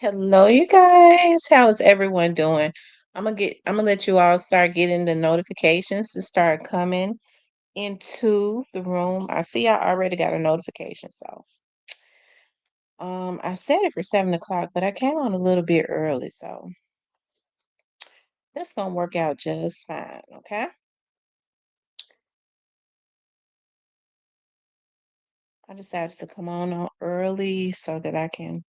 Hello, you guys. How's everyone doing? I'm gonna let you all start getting the notifications to start coming into the room. I see I already got a notification, so I set it for 7 o'clock, but I came on a little bit early, so that's gonna work out just fine, okay? I decided to come on early so that I can.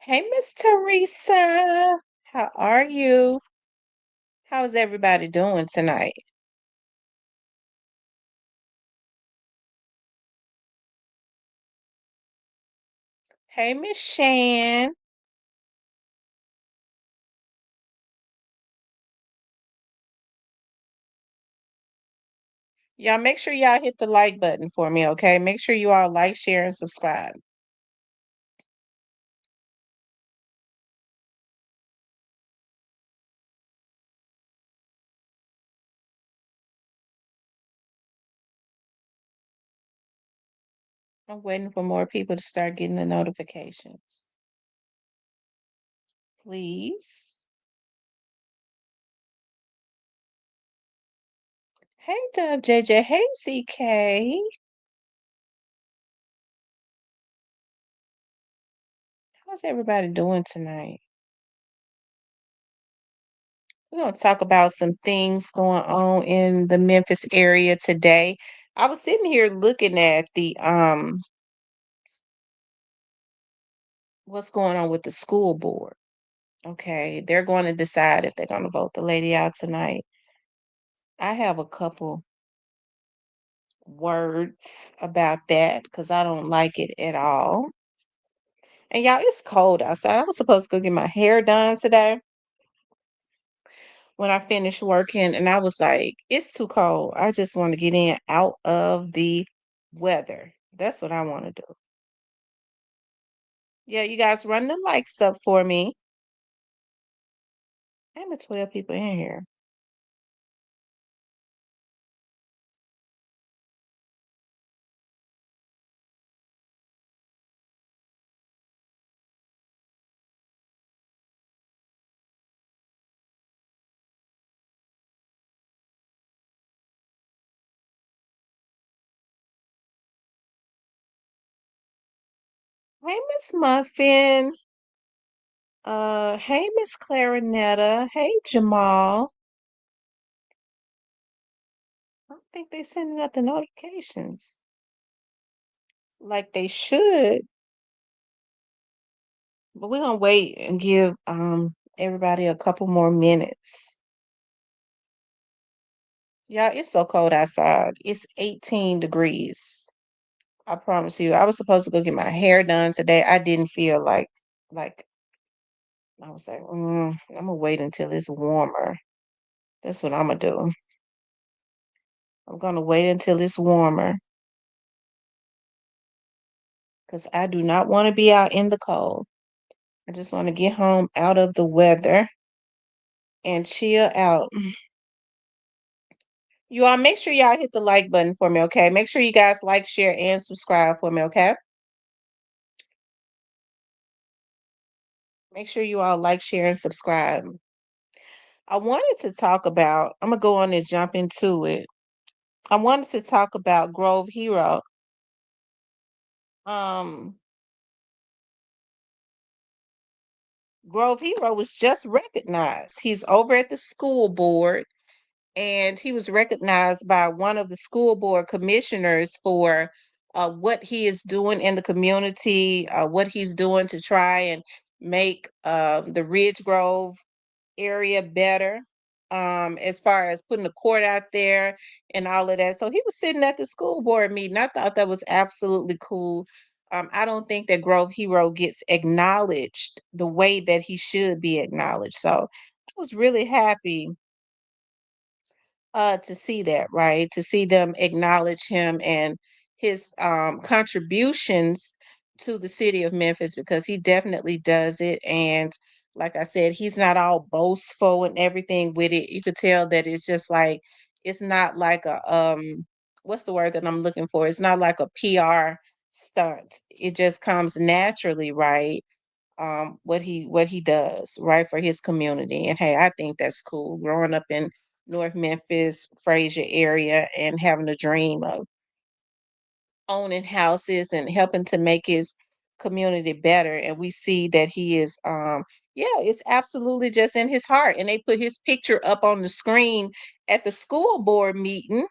Hey, Miss Teresa, how are you? How's everybody doing tonight? Hey, Miss Shan. Y'all make sure y'all hit the like button for me, okay? Make sure you all like, share, and subscribe. I'm waiting for more people to start getting the notifications. Please. Hey, Dub JJ. Hey, ZK. How's everybody doing tonight? We're going to talk about some things going on in the Memphis area today. I was sitting here looking at the what's going on with the school board. Okay, they're going to decide if they're going to vote the lady out tonight. I have a couple words about that because I don't like it at all. And y'all, it's cold outside. I was supposed to go get my hair done today when I finished working, and I was like, it's too cold. I just want to get in out of the weather. That's what I want to do. Yeah, you guys run the likes up for me. And the 12 people in here. Hey, Miss Muffin. Hey, Miss Clarinetta. Hey, Jamal. I don't think they sending out the notifications like they should. But we're gonna wait and give everybody a couple more minutes. Yeah, it's so cold outside. It's 18 degrees. I promise you. I was supposed to go get my hair done today. I didn't feel like I was like, I'm gonna wait until it's warmer. That's what I'm gonna do. I'm gonna wait until it's warmer because I do not want to be out in the cold. I just want to get home out of the weather and chill out. You all make sure y'all hit the like button for me, okay? Make sure you guys like, share, and subscribe for me, okay? Make sure you all like, share, and subscribe. I wanted to talk about, I'm gonna go on and jump into it. I wanted to talk about Grove Hero. Um, Grove Hero was just recognized. He's over at the school board, and he was recognized by one of the school board commissioners for what he is doing in the community, what he's doing to try and make the Ridge Grove area better, as far as putting the court out there and all of that. So he was sitting at the school board meeting. I thought that was absolutely cool. I don't think that Grove Hero gets acknowledged the way that he should be acknowledged. So I was really happy to see that, right? To see them acknowledge him and his contributions to the city of Memphis, because he definitely does it. And like I said, he's not all boastful and everything with it. You could tell that it's just like It's not like a what's the word that I'm looking for? It's not like a PR stunt. It just comes naturally, right? What he does, right, for his community. And hey, I think that's cool. Growing up in North Memphis, Fraser area and having a dream of owning houses and helping to make his community better. And we see that he is yeah, it's absolutely just in his heart. And they put his picture up on the screen at the school board meeting.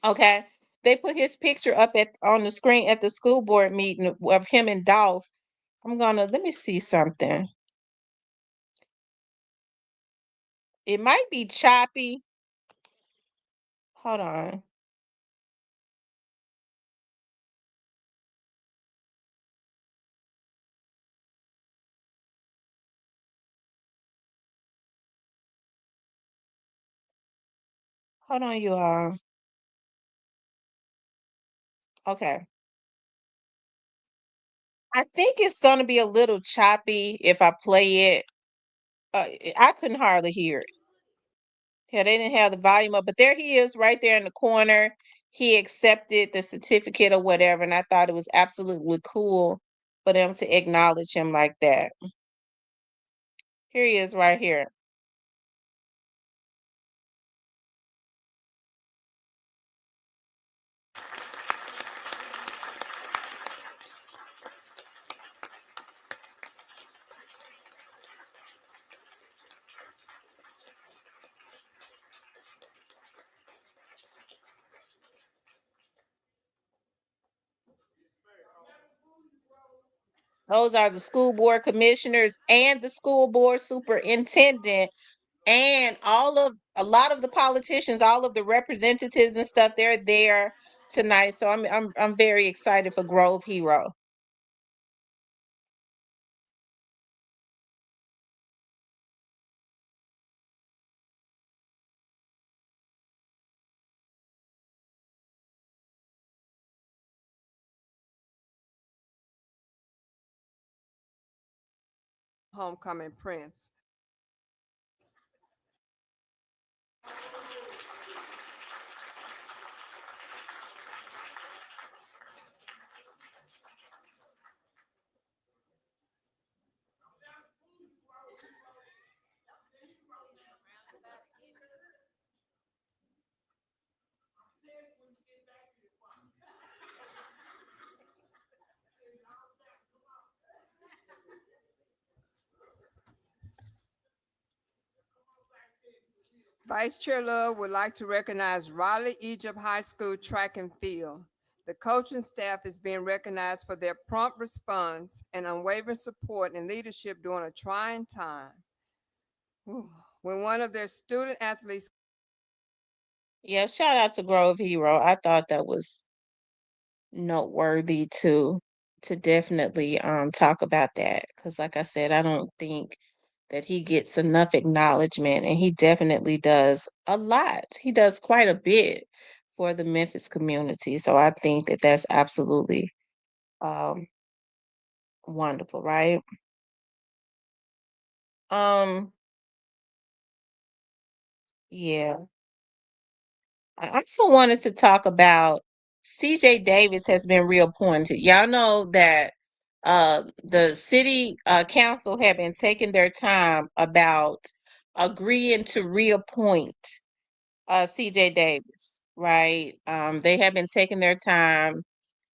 Okay. They put his picture up at on the screen at the school board meeting of him and Dolph. Let me see something. It might be choppy. Hold on. Hold on, you all. Okay. I think it's gonna be a little choppy if I play it. I couldn't hardly hear it. Yeah, they didn't have the volume up, but there he is right there in the corner. He accepted the certificate or whatever, and I thought it was absolutely cool for them to acknowledge him like that. Here he is right here. Those are the school board commissioners and the school board superintendent and a lot of the politicians, all of the representatives and stuff, they're there tonight. So I'm very excited for Grove Hero. Homecoming Prince. Vice Chair Love would like to recognize Raleigh Egypt High School track and field. The coaching staff is being recognized for their prompt response and unwavering support and leadership during a trying time. Whew. When one of their student athletes. Yeah, shout out to Grove Hero. I thought that was noteworthy to definitely talk about that because like I said, I don't think that he gets enough acknowledgement, and he definitely does a lot. He does quite a bit for the Memphis community. So I think that that's absolutely um wonderful, right? Um yeah. I also wanted to talk about CJ Davis has been reappointed. Y'all know that the city council have been taking their time about agreeing to reappoint CJ Davis, right? They have been taking their time.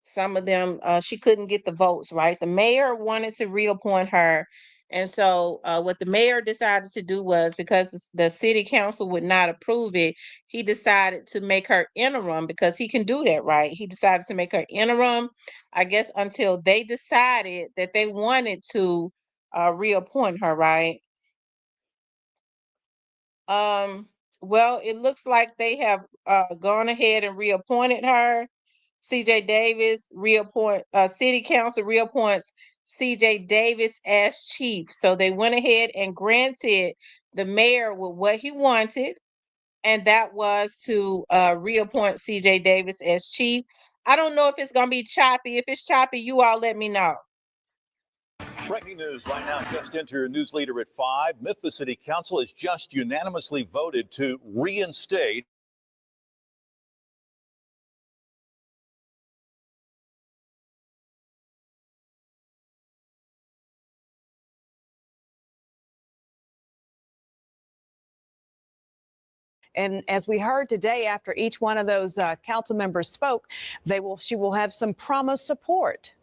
Some of them, she couldn't get the votes, right? The mayor wanted to reappoint her. And so, what the mayor decided to do was because the city council would not approve it, he decided to make her interim because he can do that, right? He decided to make her interim, I guess, until they decided that they wanted to reappoint her, right? Um, well, it looks like they have gone ahead and reappointed her. CJ Davis city council reappoints CJ Davis as chief. So they went ahead and granted the mayor with what he wanted, and that was to reappoint CJ Davis as chief. I don't know if it's gonna be choppy. If it's choppy, you all let me know. Breaking news right now, just into your news leader at 5. Memphis City Council has just unanimously voted to reinstate And as we heard today, after each one of those council members spoke, she will have some promised support.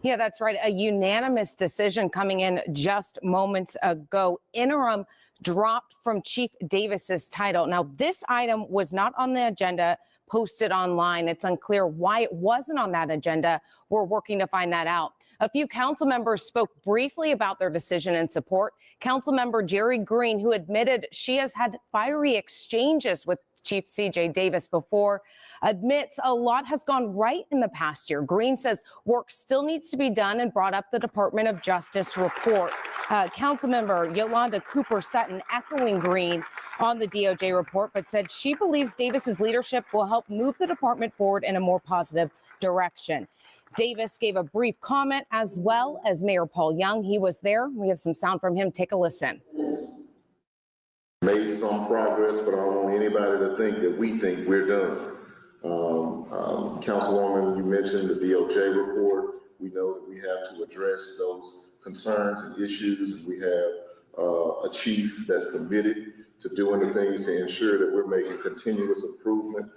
Yeah, that's right. A unanimous decision coming in just moments ago. Interim dropped from Chief Davis's title. Now, this item was not on the agenda posted online. It's unclear why it wasn't on that agenda. We're working to find that out. A few council members spoke briefly about their decision and support. Councilmember Jerry Green, who admitted she has had fiery exchanges with Chief C.J. Davis before, admits a lot has gone right in the past year. Green says work still needs to be done and brought up the Department of Justice report. Councilmember Yolanda Cooper Sutton echoing Green on the DOJ report, but said she believes Davis's leadership will help move the department forward in a more positive direction. Davis gave a brief comment, as well as Mayor Paul Young. He was there. We have some sound from him. Take a listen. Made some progress, but I don't want anybody to think that we think we're done. Councilwoman, you mentioned the DOJ report. We know that we have to address those concerns and issues, and we have a chief that's committed to doing the things to ensure that we're making continuous improvement.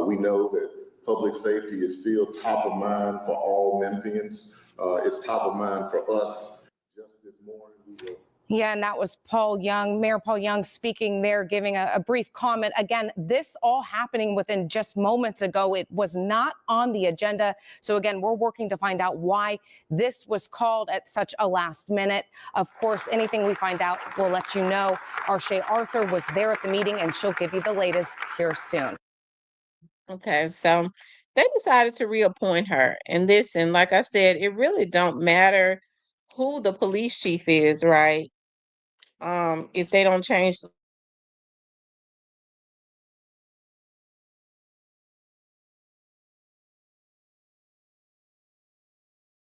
We know that public safety is still top of mind for all Memphians. It's top of mind for us. Just this morning, we will. Yeah, and that was Paul Young, Mayor Paul Young speaking there, giving a brief comment. Again, this all happening within just moments ago. It was not on the agenda. So again, we're working to find out why this was called at such a last minute. Of course, anything we find out, we'll let you know. Arshay Arthur was there at the meeting, and she'll give you the latest here soon. Okay, so they decided to reappoint her. And listen, like I said, it really don't matter who the police chief is, right? If they don't change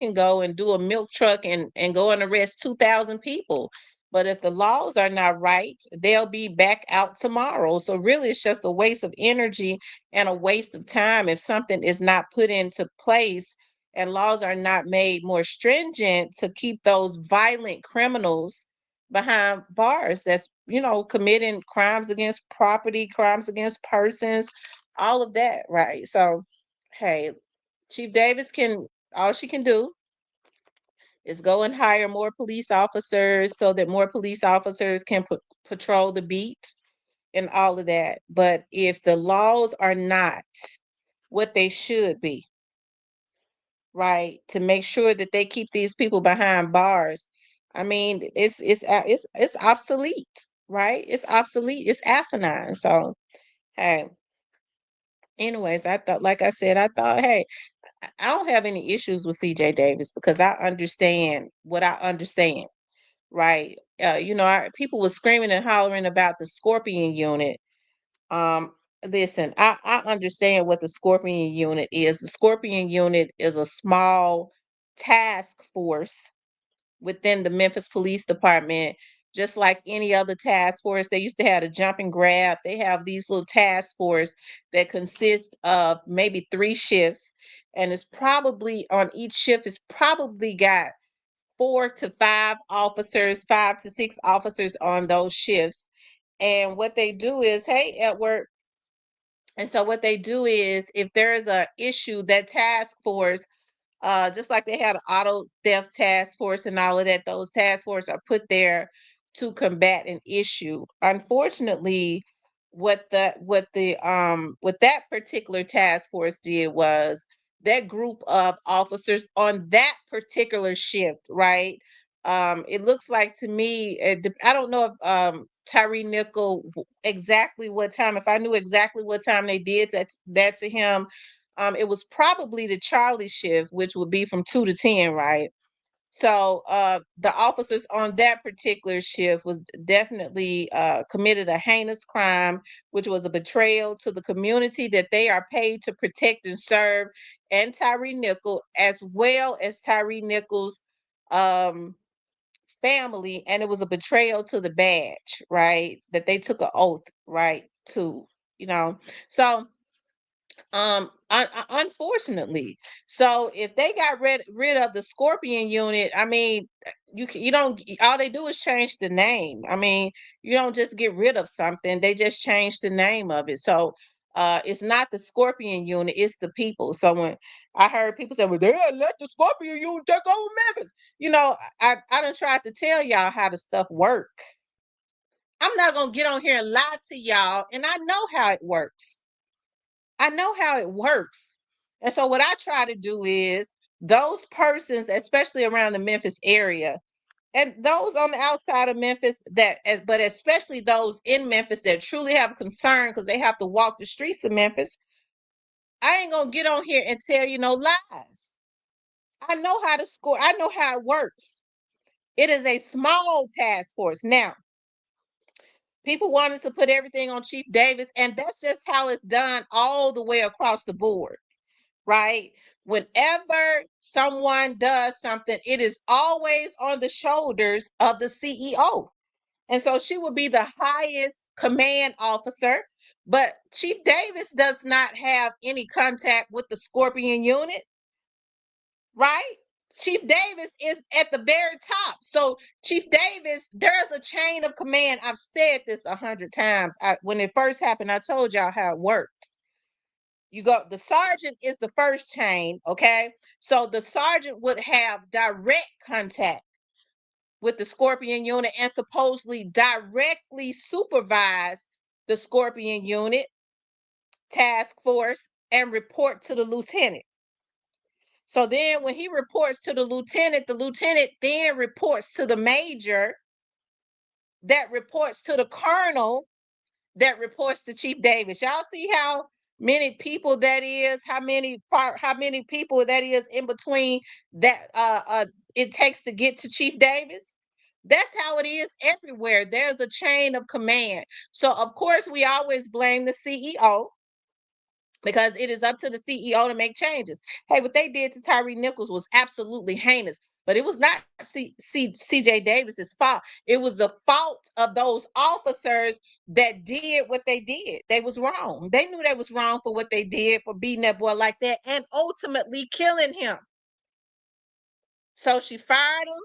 can go and do a milk truck and go and arrest 2,000 people. But if the laws are not right, they'll be back out tomorrow. So really, it's just a waste of energy and a waste of time if something is not put into place and laws are not made more stringent to keep those violent criminals behind bars that's, committing crimes against property, crimes against persons, all of that, right? So, hey, Chief Davis all she can do is go and hire more police officers so that more police officers can patrol the beat and all of that. But if the laws are not what they should be, right, to make sure that they keep these people behind bars, I mean, it's obsolete, right? It's obsolete. It's asinine. So, hey, anyways, I thought, like I said, I thought, hey, I don't have any issues with CJ Davis because I understand what I understand, right? People were screaming and hollering about the Scorpion unit. Um, Listen, I understand what the Scorpion unit is. The Scorpion unit is a small task force within the Memphis Police Department, just like any other task force. They used to have a jump and grab. They have these little task force that consist of maybe 3 shifts, and it's probably on each shift is probably got 4 to 5 officers, 5 to 6 officers on those shifts. And what they do is, hey, Edward. And so what they do is, if there is a issue, that task force just like they had an auto theft task force and all of that, those task forces are put there to combat an issue. Unfortunately, what that particular task force did was that group of officers on that particular shift, right? It looks like to me, I don't know if Tyree Nickel exactly what time. If I knew exactly what time they did that to him, it was probably the Charlie shift, which would be from 2 to 10, right? So the officers on that particular shift was definitely committed a heinous crime, which was a betrayal to the community that they are paid to protect and serve, and Tyree Nickel, as well as Tyree Nickel's um, family, and it was a betrayal to the badge, right? That they took an oath, right? To, you know, so Unfortunately. So if they got rid of the Scorpion unit, I mean, you don't, all they do is change the name. I mean, you don't just get rid of something, they just change the name of it. So it's not the Scorpion unit, it's the people. So when I heard people say, well, they let the Scorpion unit take over Memphis, you know, I done tried to tell y'all how the stuff work. I'm not gonna get on here and lie to y'all, and I know how it works. I know how it works. And so what I try to do is those persons, especially around the Memphis area, and those on the outside of Memphis but especially those in Memphis that truly have concern because they have to walk the streets of Memphis, I ain't gonna get on here and tell you no lies. I know how to score. I know how it works. It is a small task force. Now, people wanted to put everything on Chief Davis, and that's just how it's done all the way across the board. Right? Whenever someone does something, it is always on the shoulders of the CEO. And so she would be the highest command officer, but Chief Davis does not have any contact with the Scorpion unit, right? Chief Davis is at the very top. So Chief Davis, there's a chain of command. I've said this 100 times. When it first happened, I told y'all how it worked. You go, the sergeant is the first chain, okay? So the sergeant would have direct contact with the Scorpion unit and supposedly directly supervise the Scorpion unit task force and report to the lieutenant. So then when he reports to the lieutenant then reports to the major, that reports to the colonel, that reports to Chief Davis. Y'all see how many people that is, how many people that is in between that it takes to get to Chief Davis? That's how it is everywhere. There's a chain of command. So of course we always blame the CEO because it is up to the CEO to make changes. Hey, what they did to Tyree Nichols was absolutely heinous, but it was not CJ Davis's fault. It was the fault of those officers that did what they did. They was wrong. They knew they was wrong for what they did, for beating that boy like that and ultimately killing him. So she fired him.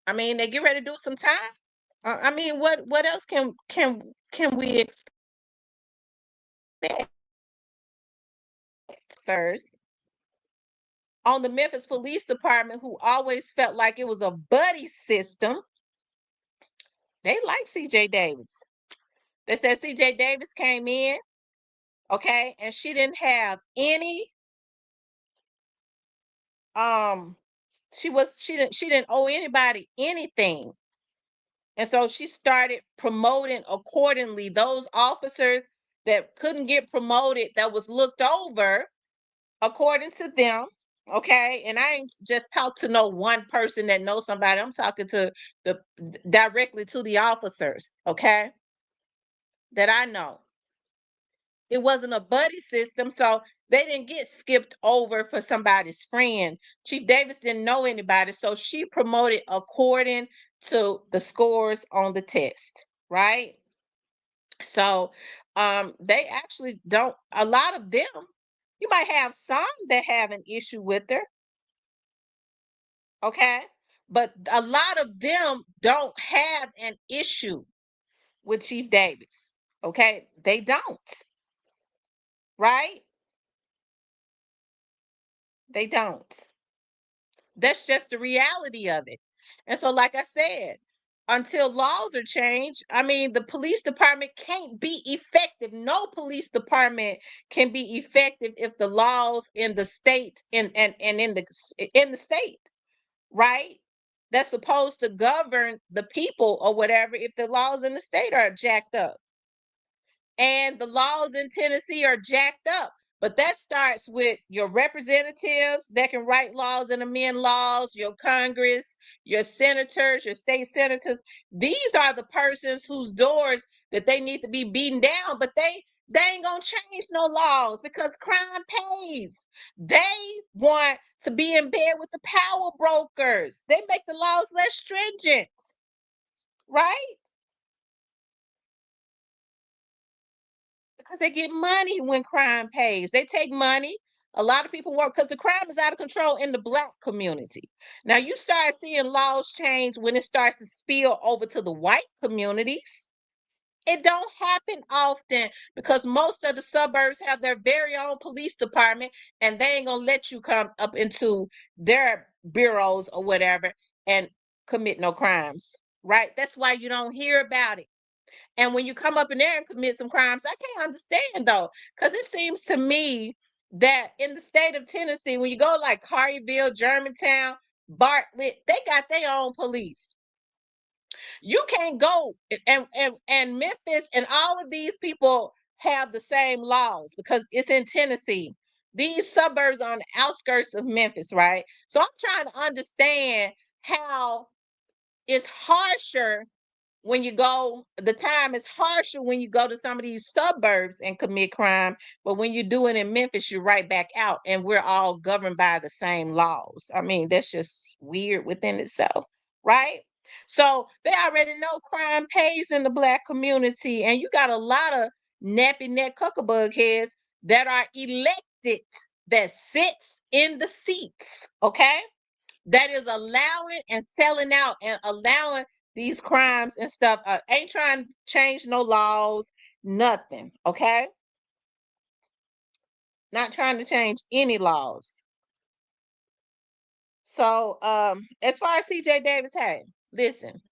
I mean, they get ready to do some time. I mean, what else can we expect, sirs? On the Memphis Police Department, who always felt like it was a buddy system, they like CJ Davis. They said CJ Davis came in, okay, and she didn't have any she didn't owe anybody anything. And so she started promoting accordingly. Those officers that couldn't get promoted, that was looked over according to them. Okay. And I ain't just talk to no one person that knows somebody. I'm talking to the directly to the officers, okay, that I know. It wasn't a buddy system, so they didn't get skipped over for somebody's friend. Chief Davis didn't know anybody, so she promoted according to the scores on the test, right? So they actually don't, a lot of them, you might have some that have an issue with her, okay? But a lot of them don't have an issue with Chief Davis, okay? They don't, right? They don't. That's just the reality of it. And so, like I said, until laws are changed, I mean, the police department can't be effective. No police department can be effective if the laws in the state and in the state, right? That's supposed to govern the people or whatever, if the laws in the state are jacked up. And the laws in Tennessee are jacked up. But that starts with your representatives that can write laws and amend laws, your Congress, your senators, your state senators. These are the persons whose doors that they need to be beaten down, but they ain't gonna change no laws because crime pays. They want to be in bed with the power brokers. They make the laws less stringent, right? because they get money when crime pays. They take money. A lot of people work because the crime is out of control in the Black community. Now you start seeing laws change when it starts to spill over to the white communities. It don't happen often because most of the suburbs have their very own police department, and they ain't gonna let you come up into their bureaus or whatever and commit no crimes, right? That's why you don't hear about it. And when you come up in there and commit some crimes, I can't understand though, because it seems to me that in the state of Tennessee, when you go like Harryville, Germantown, Bartlett, they got their own police. You can't go and Memphis and all of these people have the same laws because it's in Tennessee. These suburbs on the outskirts of Memphis, right? So I'm trying to understand how it's harsher when you go, the time is harsher when you go to some of these suburbs and commit crime, but when you do it in Memphis, you're right back out, and we're all governed by the same laws. I mean, that's just weird within itself, right? So they already know crime pays in the Black community, and you got a lot of nappy neck cuckabug heads that are elected that sits in the seats, okay? That is allowing and selling out and allowing these crimes and stuff. Ain't trying to change no laws, nothing. Okay, not trying to change any laws. So, as far as CJ Davis, hey, listen,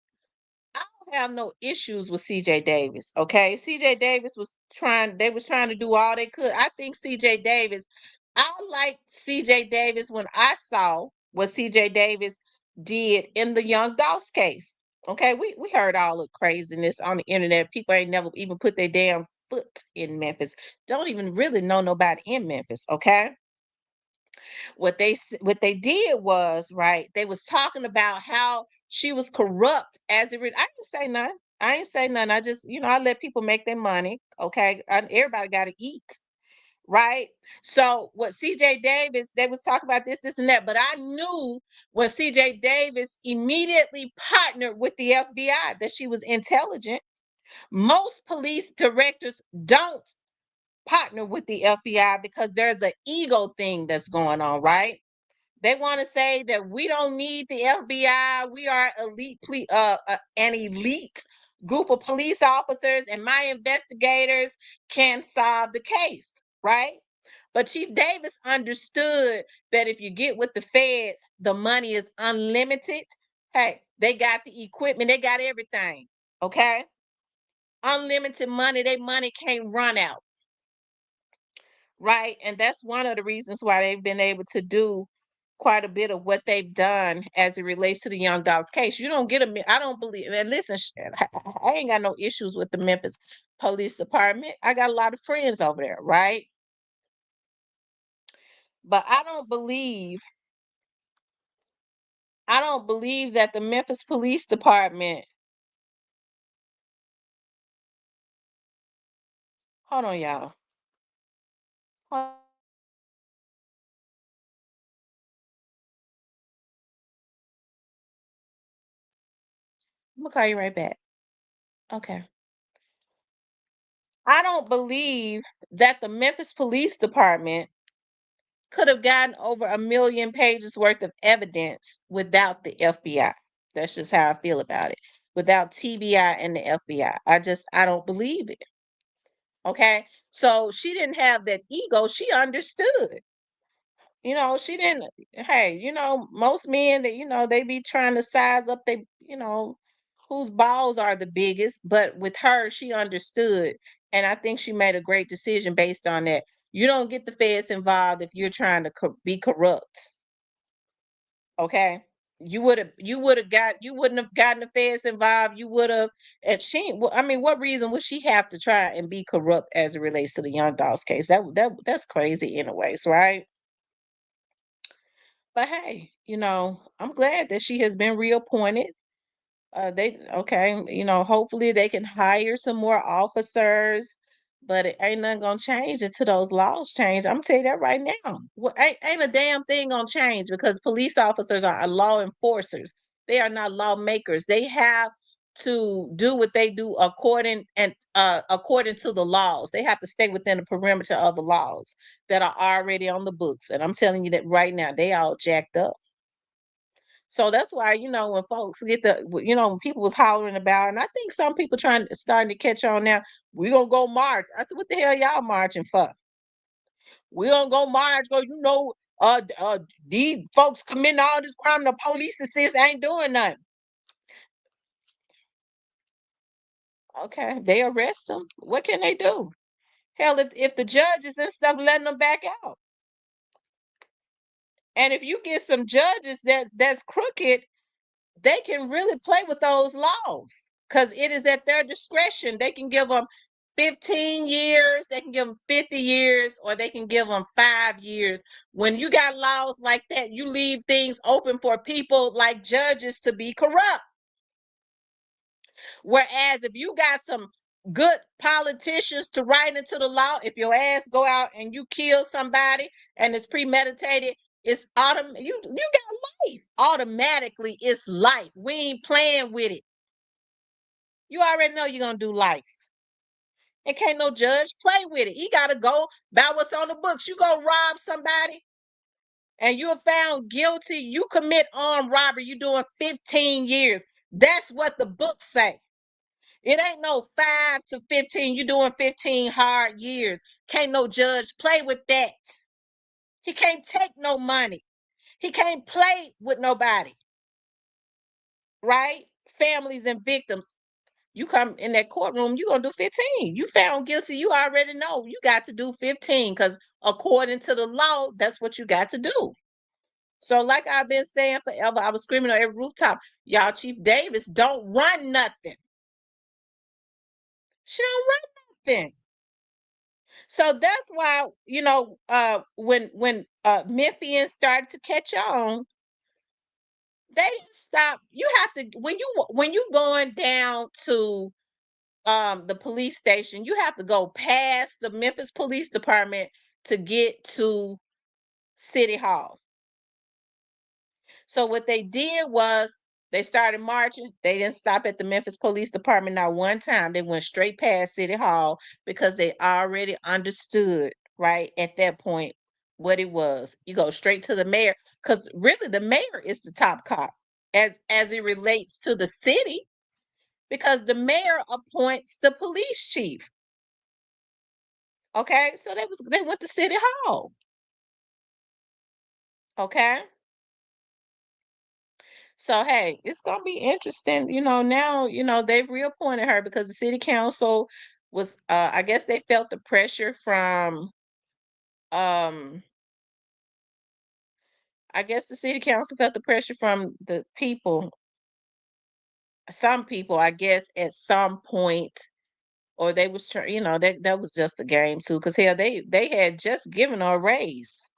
I don't have no issues with CJ Davis. Okay, CJ Davis was trying. They was trying to do all they could. I think CJ Davis. I liked CJ Davis when I saw what CJ Davis did in the Young Dolphs case. Okay, we heard all the craziness on the internet. People ain't never even put their damn foot in Memphis. Don't even really know nobody in Memphis. Okay, what they did was, right, they was talking about how she was corrupt as it I didn't say nothing. I ain't say nothing. I just, I let people make their money. Okay, everybody got to eat, right? So what CJ Davis, they was talking about this and that, but I knew when CJ Davis immediately partnered with the FBI that she was intelligent. Most police directors don't partner with the FBI because there's an ego thing that's going on, right? They want to say that we don't need the FBI. We are an elite group of police officers, and my investigators can solve the case, right? But Chief Davis understood that if you get with the feds, the money is unlimited. Hey, they got the equipment, they got everything. Okay, unlimited money. Their money can't run out, right? And that's one of the reasons why they've been able to do quite a bit of what they've done as it relates to the Young Dogs case. You don't get I don't believe, and listen, I ain't got no issues with the Memphis Police Department. I got a lot of friends over there, right? But I don't believe that the Memphis Police Department, hold on, y'all. Hold- I'm gonna call you right back. Okay. I don't believe that the Memphis Police Department could have gotten over 1 million pages worth of evidence without the FBI. That's just how I feel about it. Without TBI and the FBI. I don't believe it. Okay. So she didn't have that ego. She understood. She didn't, hey, most men that, they be trying to size up whose balls are the biggest. But with her, she understood. And I think she made a great decision based on that. You don't get the feds involved if you're trying to be corrupt. Okay. You wouldn't have gotten the feds involved. You would have, and I mean, what reason would she have to try and be corrupt as it relates to the Young Dogs case? That's crazy anyways, right? But hey, I'm glad that she has been reappointed. They okay, hopefully they can hire some more officers, but it ain't nothing gonna change until those laws change. I'm gonna tell you that right now. Well, ain't a damn thing gonna change because police officers are law enforcers. They are not lawmakers. They have to do what they do according to the laws. They have to stay within the perimeter of the laws that are already on the books. And I'm telling you that right now, they all jacked up. So that's why, when folks get when people was hollering about, and I think some people starting to catch on now, we gonna go march. I said, what the hell y'all marching for? We gonna go march, these folks committing all this crime, the police assist ain't doing nothing. Okay, they arrest them. What can they do? Hell, if the judges and stuff letting them back out. And if you get some judges that's crooked, they can really play with those laws because it is at their discretion. They can give them 15 years, they can give them 50 years, or they can give them 5 years. When you got laws like that, you leave things open for people like judges to be corrupt. Whereas if you got some good politicians to write into the law, if your ass go out and you kill somebody and it's premeditated, it's you got life. Automatically, it's life. We ain't playing with it. You already know you're gonna do life. And can't no judge play with it. He gotta go by what's on the books. You go rob somebody and you're found guilty, you commit armed robbery, you doing 15 years. That's what the books say. It ain't no 5 to 15. You doing 15 hard years. Can't no judge play with that. He can't take no money. He can't play with nobody. Right? Families and victims. You come in that courtroom, you gonna do 15. You found guilty, you already know you got to do 15 because according to the law, that's what you got to do. So, like I've been saying forever, I was screaming on every rooftop, y'all, Chief Davis don't run nothing. She don't run nothing. So that's why, when Memphians started to catch on, they didn't stop. You have to when you going down to the police station, you have to go past the Memphis Police Department to get to City Hall. So what they did was they started marching. They didn't stop at the Memphis Police Department not one time. They went straight past City Hall because they already understood, right, at that point what it was. You go straight to the mayor because really the mayor is the top cop as it relates to the city because the mayor appoints the police chief. Okay, so they went to City Hall. Okay. So hey, it's gonna be interesting. Now, they've reappointed her because the city council was I guess they felt the pressure from um I guess the city council felt the pressure from the people, some people, I guess, at some point, or they was trying, that was just a game too, because hell, they had just given her a raise.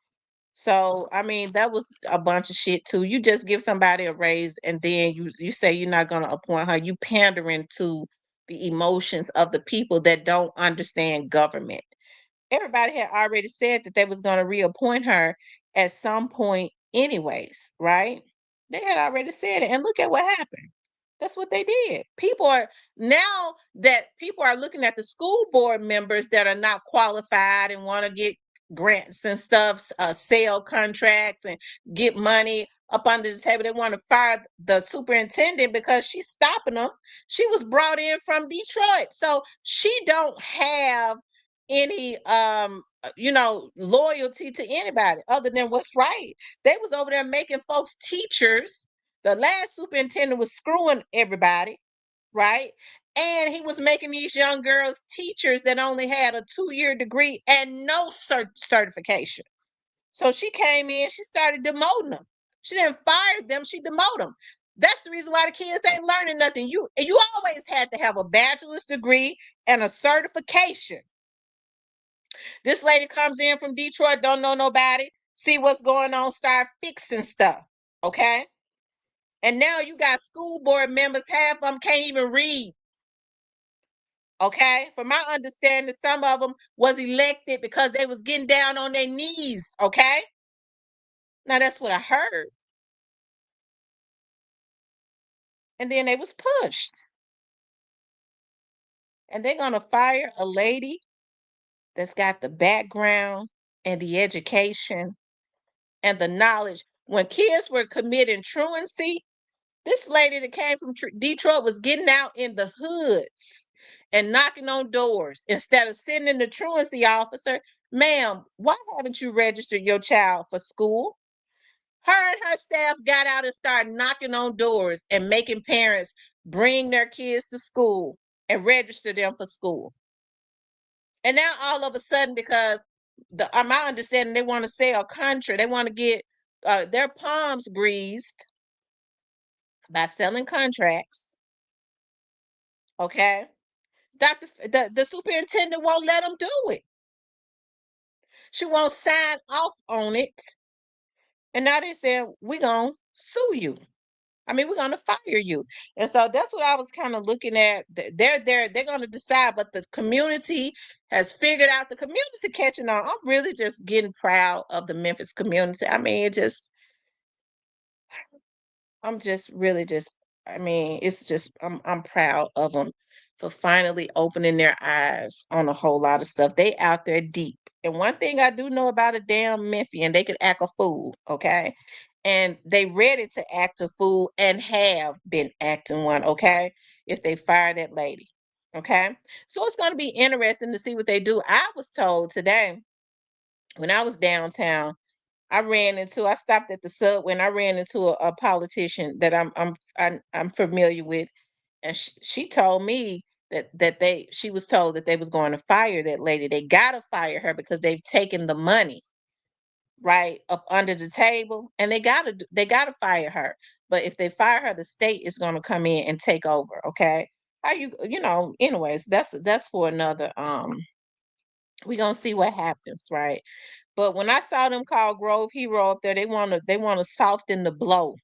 So, I mean, that was a bunch of shit too. You just give somebody a raise and then you say you're not going to appoint her. You pandering to the emotions of the people that don't understand government. Everybody had already said that they was going to reappoint her at some point anyways, right? They had already said it and look at what happened. That's what they did. Now that people are looking at the school board members that are not qualified and want to get grants and stuff, sell contracts and get money up under the table. They want to fire the superintendent because she's stopping them. She was brought in from Detroit, so she don't have any loyalty to anybody other than what's right. They was over there making folks teachers. The last superintendent was screwing everybody, right? And he was making these young girls teachers that only had a 2-year degree and no certification. So she came in, she started demoting them. She didn't fire them, she demoted them. That's the reason why the kids ain't learning nothing. You always had to have a bachelor's degree and a certification. This lady comes in from Detroit, don't know nobody, see what's going on, start fixing stuff. Okay. And now you got school board members, half of them can't even read. Okay. From my understanding, some of them was elected because they was getting down on their knees. Okay. Now that's what I heard. And then they was pushed. And they're going to fire a lady that's got the background and the education and the knowledge. When kids were committing truancy, this lady that came from Detroit was getting out in the hoods and knocking on doors instead of sending the truancy officer. Ma'am, why haven't you registered your child for school? Her and her staff got out and started knocking on doors and making parents bring their kids to school and register them for school. And now all of a sudden, because my understanding, they want to sell country, they want to get their palms greased by selling contracts. Okay, the superintendent won't let them do it. She won't sign off on it, and now they saying we're gonna sue you. I mean, we're gonna fire you. And so that's what I was kind of looking at. They're gonna decide, but the community has figured out, the community catching on. I'm really just getting proud of the Memphis community. I mean, I'm just really just, I mean, it's just, I'm proud of them for finally opening their eyes on a whole lot of stuff. They out there deep. And one thing I do know about a damn Memphian, they can act a fool, okay? And they ready to act a fool and have been acting one, okay? If they fire that lady, okay? So it's going to be interesting to see what they do. I was told today when I was downtown, I stopped at the subway and I ran into a politician that I'm familiar with, and she told me that she was told that they was going to fire that lady. They gotta fire her because they've taken the money right up under the table, and they gotta fire her. But if they fire her, the state is gonna come in and take over. Okay, how you know? Anyways, that's for another. We gonna see what happens, right? But when I saw them call Grove Hero up there, they wanna soften the blow.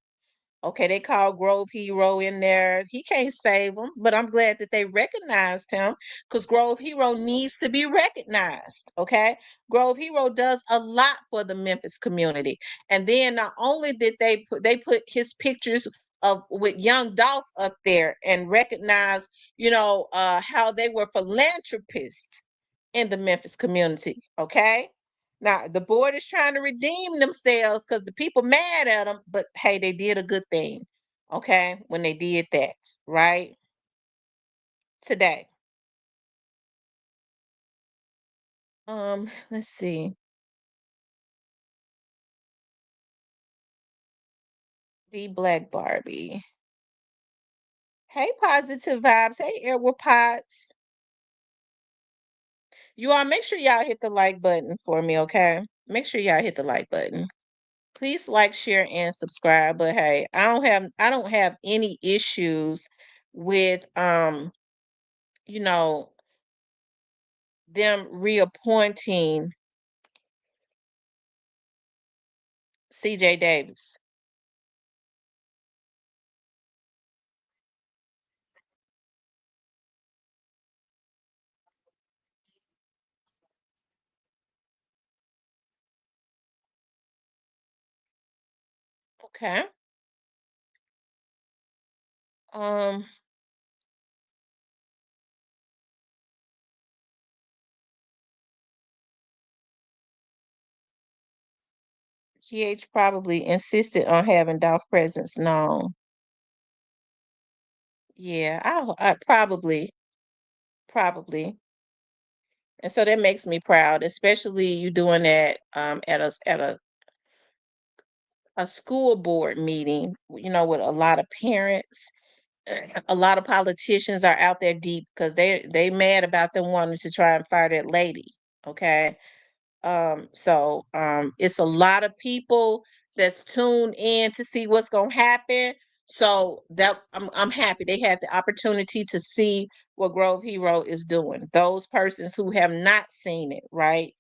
Okay, they called Grove Hero in there. He can't save them, but I'm glad that they recognized him because Grove Hero needs to be recognized. Okay, Grove Hero does a lot for the Memphis community. And then not only did they put his pictures of with young Dolph up there and recognize, how they were philanthropists in the Memphis community. Okay, now the board is trying to redeem themselves because the people mad at them, but hey, they did a good thing, okay, when they did that, right? Today. Let's see. Be Black Barbie. Hey, positive vibes. Hey, Edward Potts. You all make sure y'all hit the like button for me, okay? Make sure y'all hit the like button. Please like, share, and subscribe. But hey, I don't have any issues with you know, them reappointing CJ Davis. Okay. Um, GH probably insisted on having Dolph presence known. Yeah, I probably. And so that makes me proud, especially you doing that at a school board meeting, with a lot of parents. A lot of politicians are out there deep because they mad about them wanting to try and fire that lady. Okay. So it's a lot of people that's tuned in to see what's gonna happen. So that I'm happy they had the opportunity to see what Grove Hero is doing. Those persons who have not seen it, right?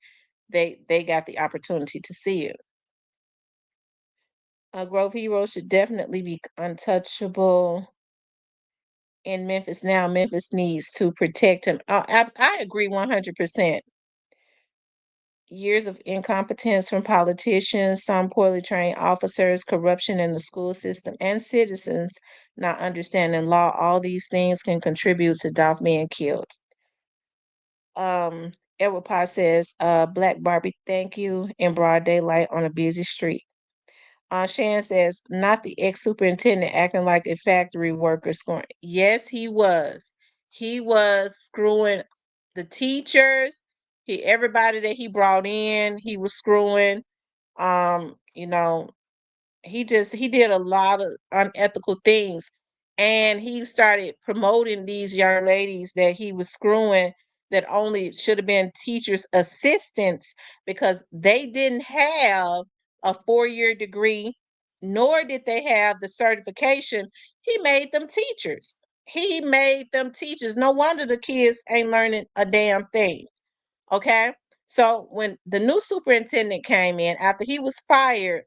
They got the opportunity to see it. Grove Hero should definitely be untouchable in Memphis now. Memphis needs to protect him. I agree 100%. Years of incompetence from politicians, some poorly trained officers, corruption in the school system, and citizens not understanding law. All these things can contribute to Dolph being killed. Edward Potts says, Black Barbie, thank you, in broad daylight on a busy street. Shan says, not the ex-superintendent acting like a factory worker screwing. Yes, he was. He was screwing the teachers. Everybody that he brought in, he was screwing. You know, he did a lot of unethical things, and he started promoting these young ladies that he was screwing that only should have been teachers assistants because they didn't have a 4-year degree, nor did they have the certification. He made them teachers. No wonder the kids ain't learning a damn thing. Okay, so when the new superintendent came in after he was fired,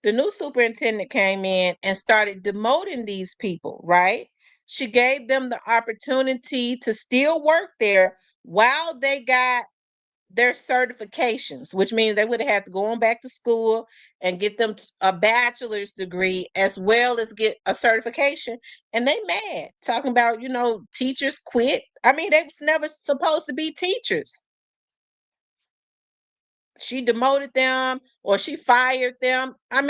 the new superintendent came in and started demoting these people, right? She gave them the opportunity to still work there while they got their certifications, which means they would have had to go on back to school and get them a bachelor's degree as well as get a certification. And they mad, talking about, teachers quit. I mean, they was never supposed to be teachers. She demoted them or she fired them. A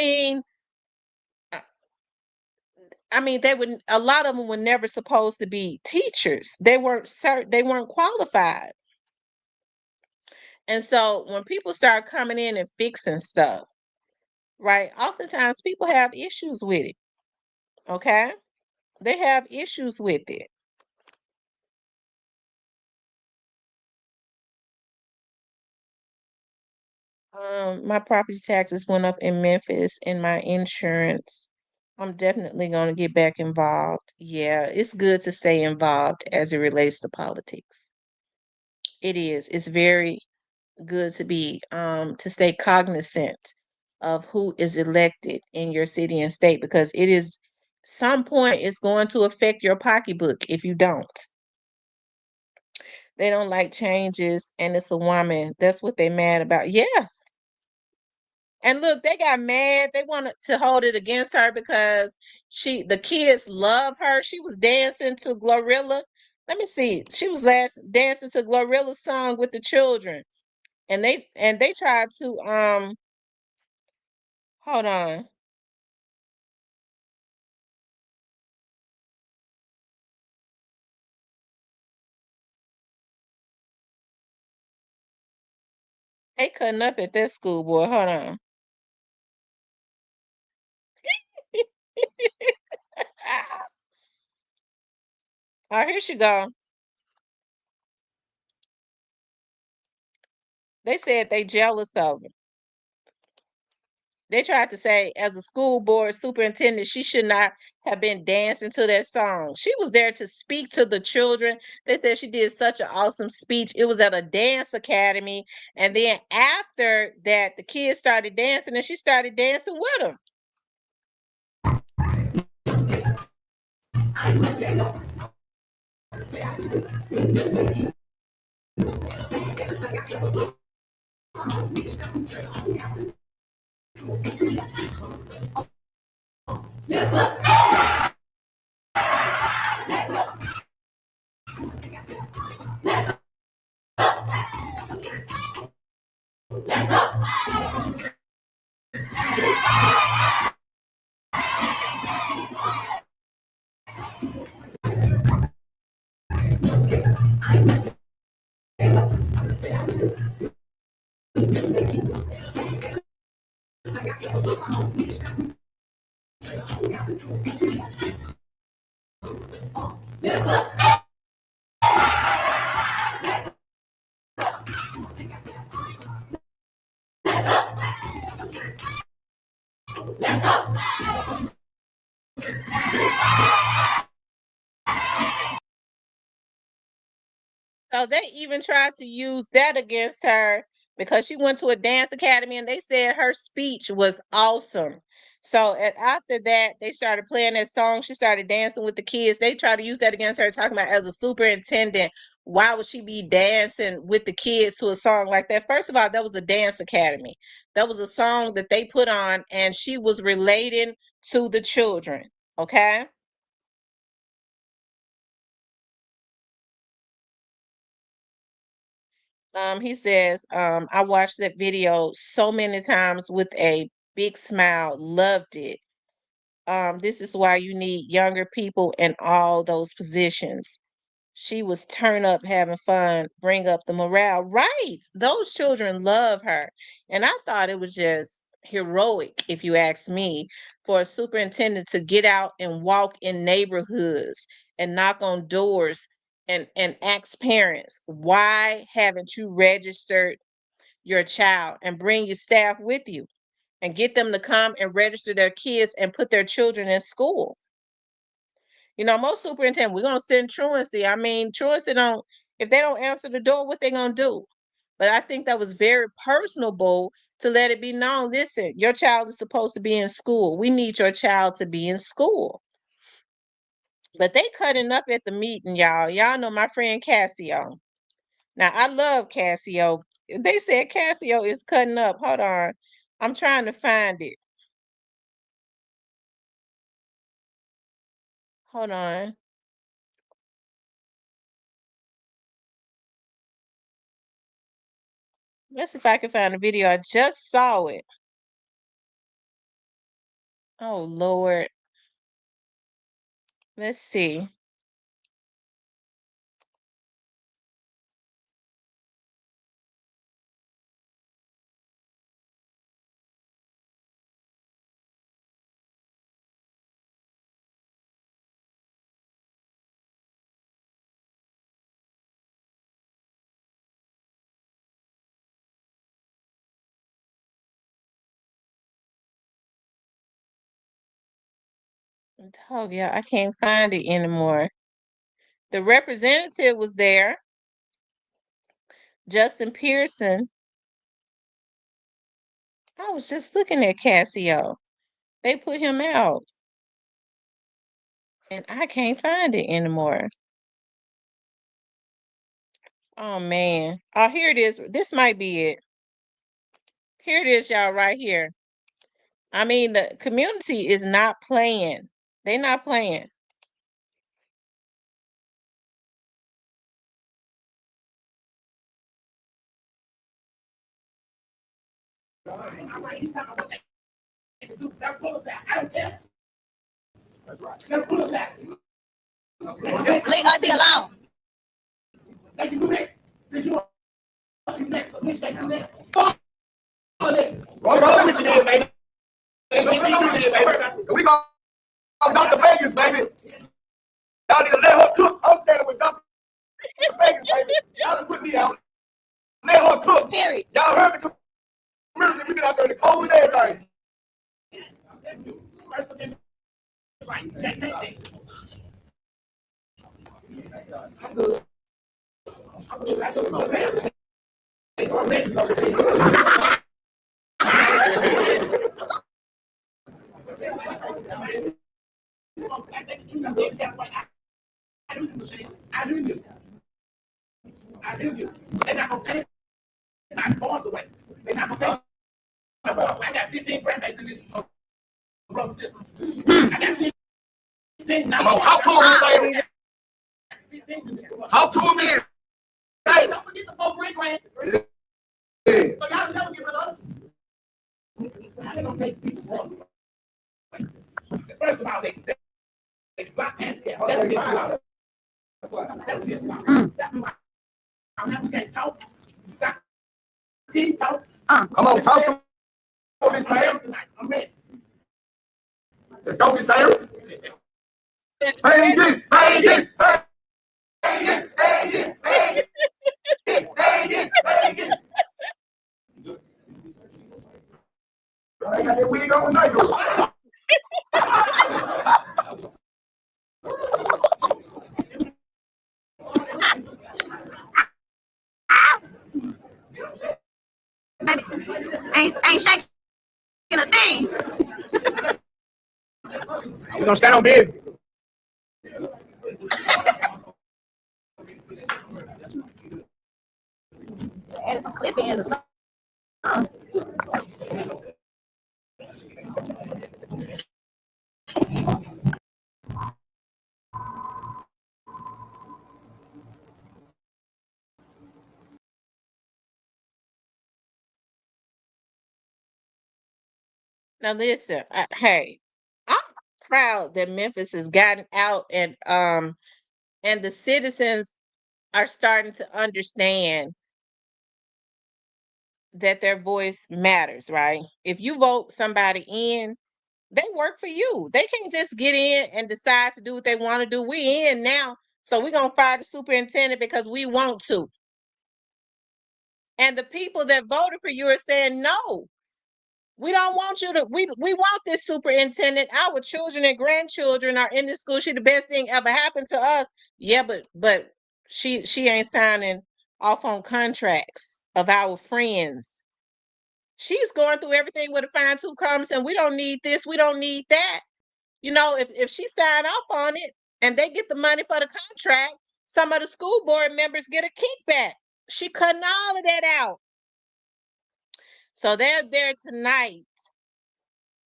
lot of them were never supposed to be teachers. They weren't qualified. And so when people start coming in and fixing stuff, right? Oftentimes people have issues with it. Okay? They have issues with it. My property taxes went up in Memphis and my insurance. I'm definitely going to get back involved. Yeah, it's good to stay involved as it relates to politics. It is. It's very good to stay cognizant of who is elected in your city and state, because it is some point it's going to affect your pocketbook if you don't. They don't like changes and it's a woman. That's what they mad about. Yeah. And look, they got mad. They wanted to hold it against her because the kids love her. She was dancing to Glorilla. Let me see. She was dancing to Glorilla's song with the children. And they tried to hold on. They cutting up at that school, boy. Hold on. Oh, here she go. They said they jealous of her. They tried to say, as a school board superintendent, she should not have been dancing to that song. She was there to speak to the children. They said she did such an awesome speech. It was at a dance academy. And then after that, the kids started dancing and she started dancing with them. So they even tried to use that against her because she went to a dance academy and they said her speech was awesome. So after that, they started playing that song. She started dancing with the kids. They tried to use that against her, talking about, as a superintendent, why would she be dancing with the kids to a song like that? First of all, that was a dance academy. That was a song that they put on, and she was relating to the children. Okay. He says, I watched that video so many times with a big smile, loved it. This is why you need younger people in all those positions. She was turn up having fun, bring up the morale. Right. Those children love her. And I thought it was just heroic, if you ask me, for a superintendent to get out and walk in neighborhoods and knock on doors and ask parents, why haven't you registered your child, and bring your staff with you and get them to come and register their kids and put their children in school. You know, most superintendents, we're gonna send truancy. I mean, truancy don't, if they don't answer the door, what they gonna do? But I think that was very personable to let it be known, listen, your child is supposed to be in school. We need your child to be in school. But they cutting up at the meeting, y'all. Y'all know my friend Cassio. Now I love Cassio. They said Cassio is cutting up. Hold on. I'm trying to find it. Hold on. Let's see if I can find the video. I just saw it. Oh Lord. Let's see. I told you I can't find it anymore. The representative was there, Justin Pearson. I was just looking at Cassio. They put him out, and I can't find it anymore. Oh man. Oh, here it is. This might be it. Here it is, y'all, right here. I mean, the community is not playing. They not playing. Leave Auntie alone. We gonna Dr. Vegas, baby. Y'all need to let her cook. I'm standing with Dr. Vegas, baby. Y'all done put me out. Let her cook. Period. Y'all heard the community. We been out there in the cold and everything. I'm good. I do you. They're not gonna take my force away. They're not gonna take my force away. I got 15 grandbabies in this brother system. I got 15 now. Come on, talk to him, say talk to him here. Hey, don't forget the 4 grand. So y'all never get rid of us. They're gonna take speech for first of all, they block and that's why you can't talk. Keep talk. Come on, talk to me, Sam. I'm ready. Let's go, Miss Sam. Vegas, Vegas, Vegas, Vegas, Vegas, Vegas, Vegas. I got that wig on tonight. Ain't shaking a thing. We're gonna stand on business. Add some clip in or something. Now listen, hey, I'm proud that Memphis has gotten out and the citizens are starting to understand that their voice matters, right? If you vote somebody in, they work for you. They can't just get in and decide to do what they want to do. We in now, so we're gonna fire the superintendent because we want to. And the people that voted for you are saying no. We don't want you to. We want this superintendent. Our children and grandchildren are in this school. She the best thing ever happened to us. Yeah, but she ain't signing off on contracts of our friends. She's going through everything with a fine tooth comb, and we don't need this. We don't need that. You know, if she signed off on it and they get the money for the contract, some of the school board members get a kickback. She cutting all of that out. So they're there tonight.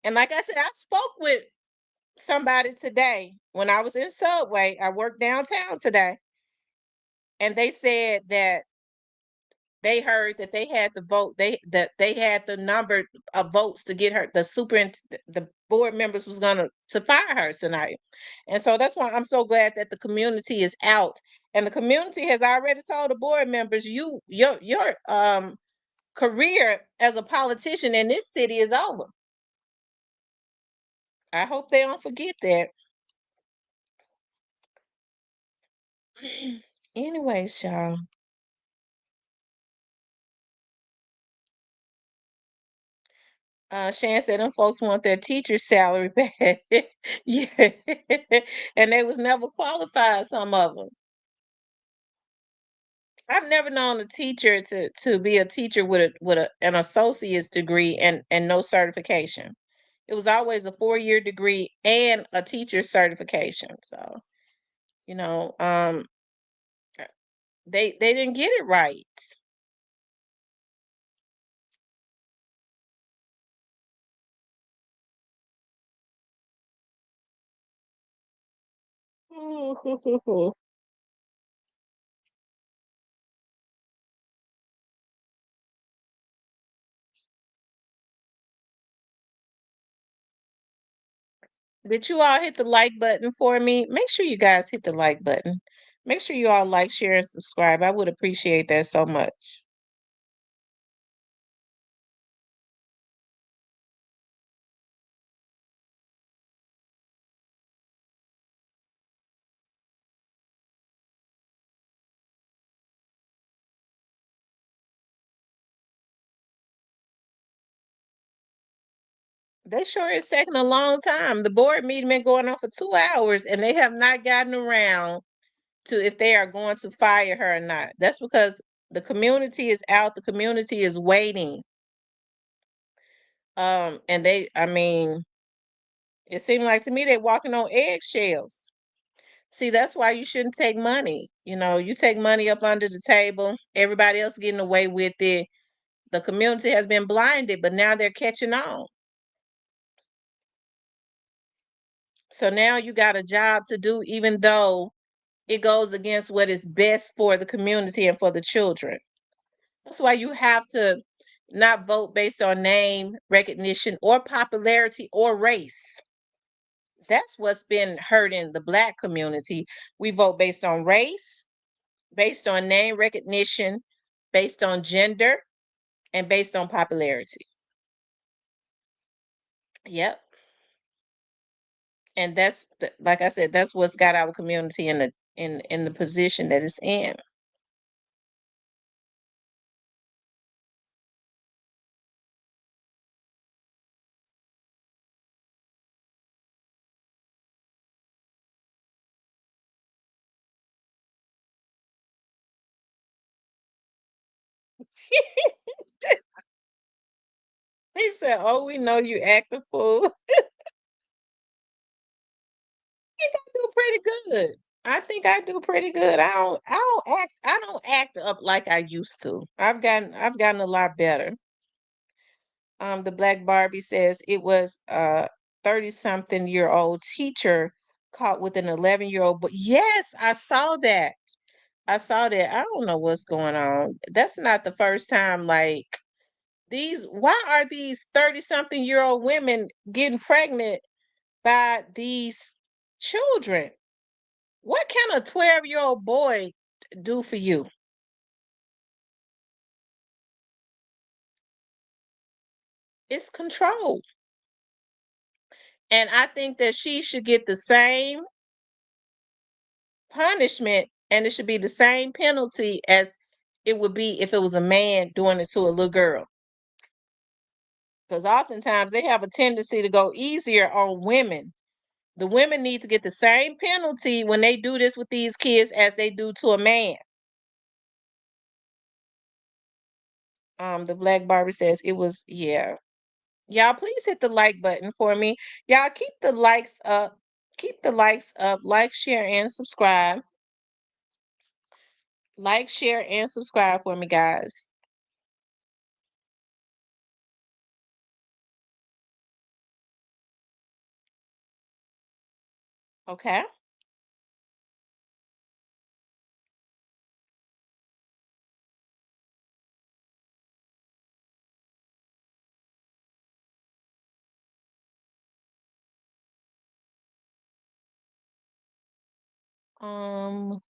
And like I said, I spoke with somebody today when I was in Subway. I worked downtown today. And they said that they heard that they had the vote, they had the number of votes to get her the board members was gonna to fire her tonight. And so that's why I'm so glad that the community is out. And the community has already told the board members, your career as a politician in this city is over. I hope they don't forget that. Anyways, y'all. Shan said them folks want their teacher's salary back. Yeah. And they was never qualified, some of them. I've never known a teacher to be a teacher an associate's degree and no certification. It was always a 4-year degree and a teacher's certification. So, you know, they didn't get it right. Did you all hit the like button for me? Make sure you guys hit the like button. Make sure you all like, share, and subscribe. I would appreciate that so much. They sure is taking a long time. The board meeting been going on for 2 hours, and they have not gotten around to if they are going to fire her or not. That's because the community is out. The community is waiting. And I mean, it seemed like to me they're walking on eggshells. See, that's why you shouldn't take money. You know, you take money up under the table. Everybody else getting away with it. The community has been blinded, but now they're catching on. So now you got a job to do, even though it goes against what is best for the community and for the children. That's why you have to not vote based on name recognition or popularity or race. That's what's been hurting the Black community. We vote based on race, based on name recognition, based on gender, and based on popularity. Yep. And like I said, that's what's got our community in the position that it's in. He said, "Oh, we know you act a fool." I do pretty good. I think I do pretty good. I don't act up like I used to. I've gotten a lot better. The Black Barbie says it was a 30-something-year-old teacher caught with an 11-year-old. But yes, I saw that. I saw that. I don't know what's going on. That's not the first time, like, Why are these 30-something-year-old women getting pregnant by these children? What can a 12-year-old boy do for you? It's control. And I think that she should get the same punishment, and it should be the same penalty as it would be if it was a man doing it to a little girl. Because oftentimes they have a tendency to go easier on women. The women need to get the same penalty when they do this with these kids as they do to a man. The Black Barbie says it was, yeah. Y'all, please hit the like button for me. Y'all keep the likes up. Keep the likes up. Like, share, and subscribe. Like, share, and subscribe for me, guys. Okay. Um,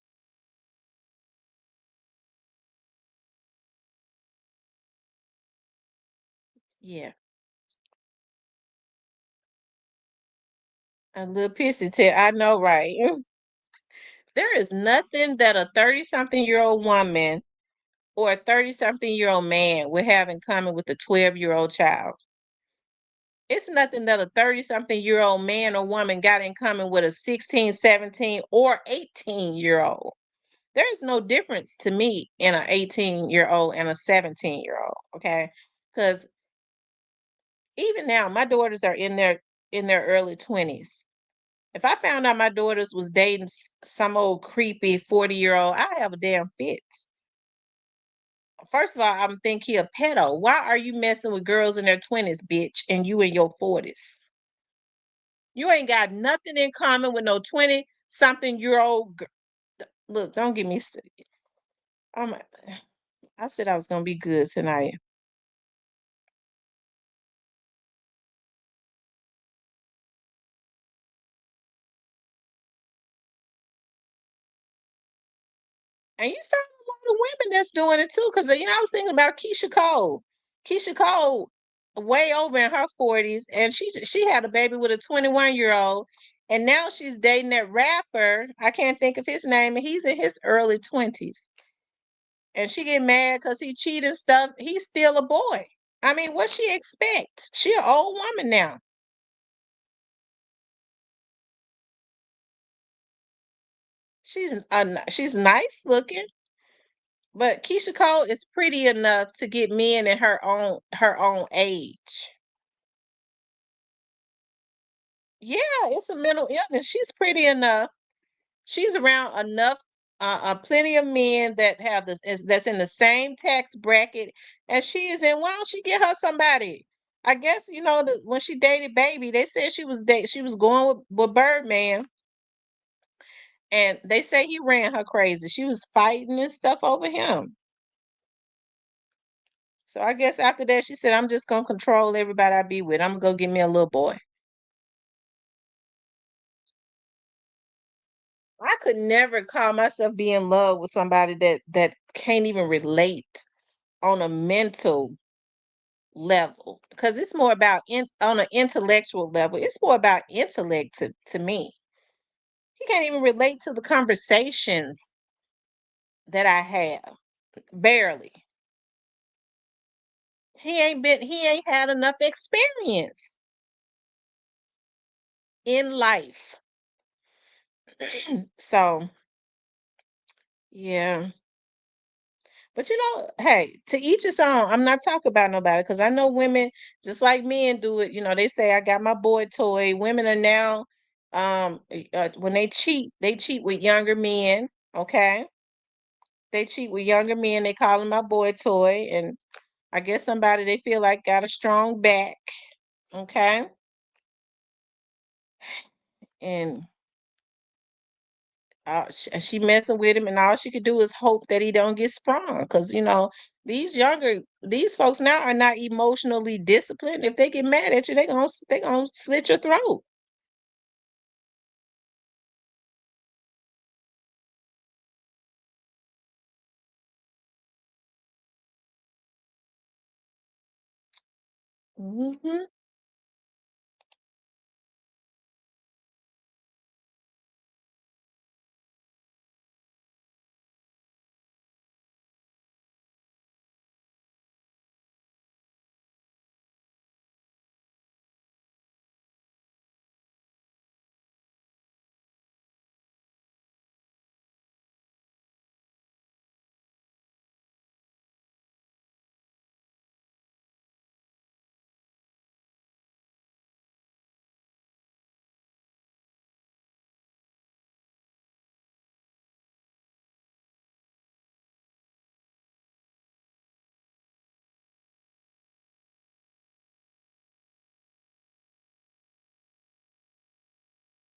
yeah. A little pissy too. I know, right? There is nothing that a 30-something-year-old woman or a 30-something-year-old man would have in common with a 12-year-old child. It's nothing that a 30-something-year-old man or woman got in common with a 16, 17, or 18-year-old. There is no difference to me in an 18-year-old and a 17-year-old, okay? Because even now, my daughters are in their early 20s. If I found out my daughters was dating some old creepy 40-year-old, I have a damn fit. First of all, I'm think he a pedo. Why are you messing with girls in their 20s, bitch, and you in your 40s? You ain't got nothing in common with no 20-something-year-old. Look, don't get me started. I'm, I said I was gonna be good tonight. And you found a lot of women that's doing it too. Cause I was thinking about Keisha Cole. Keisha Cole, way over in her 40s, and she had a baby with a 21-year-old, and now she's dating that rapper. I can't think of his name, and he's in his early 20s. And she get mad because he cheated and stuff. He's still a boy. I mean, what she expect? She an old woman now. She's nice looking, but Keisha Cole is pretty enough to get men in her own age. Yeah, it's a mental illness. She's pretty enough. She's around enough, plenty of men that have that's in the same tax bracket as she is in. Why don't she get her somebody? I guess when she dated Baby, they said she was going with Birdman, and they say he ran her crazy. She was fighting and stuff over him. So I guess after that, she said, "I'm just gonna control everybody I be with. I'm gonna go get me a little boy." I could never call myself be in love with somebody that can't even relate on a mental level, because it's more about on an intellectual level. It's more about intellect to me. He can't even relate to the conversations that I have. Barely. He ain't had enough experience in life. So, yeah. But hey, to each his own. I'm not talking about nobody, because I know women just like men do it. They say I got my boy toy. Women are now, when they cheat with younger men. Okay, they cheat with younger men. They call him my boy toy, and I guess somebody they feel like got a strong back. Okay, and She messing with him, and all she could do is hope that he don't get sprung. Cause these folks now are not emotionally disciplined. If they get mad at you, they gonna slit your throat. Hmm.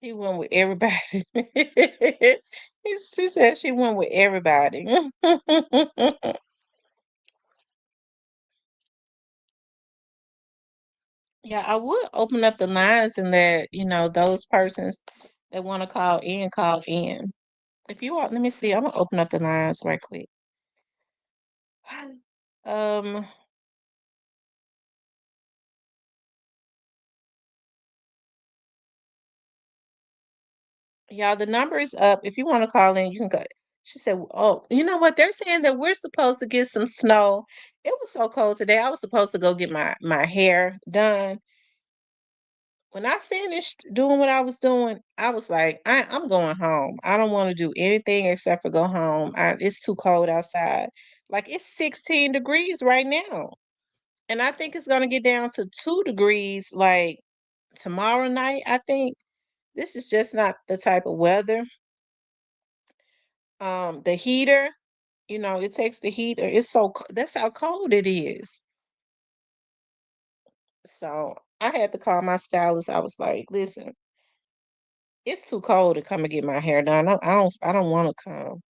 He went with everybody. She said she went with everybody. Yeah, I would open up the lines and that, those persons that want to call in, call in. If you want, let me see. I'm gonna open up the lines right quick. Um, Y'all, the number is up. If you want to call in, you can go. She said, "Oh, you know what? They're saying that we're supposed to get some snow. It was so cold today. I was supposed to go get my hair done. When I finished doing what I was doing, I was like, I'm going home. I don't want to do anything except for go home. It's too cold outside. Like it's 16 degrees right now, and I think it's gonna get down to 2 degrees like tomorrow night. I think this is just not the type of weather. The heater, it takes the heater. That's how cold it is. So I had to call my stylist. I was like, listen, it's too cold to come and get my hair done. I don't want to come.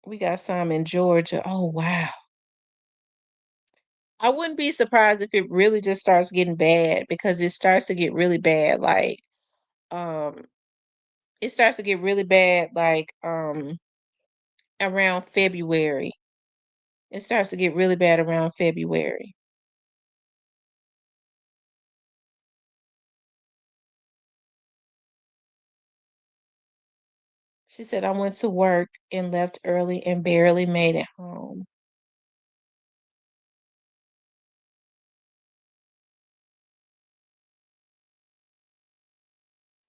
We got some in Georgia. Oh wow. I wouldn't be surprised if it really just starts getting bad because it starts to get really bad um it starts to get really bad around February. It starts to get really bad around February. She said I went to work and left early and barely made it home.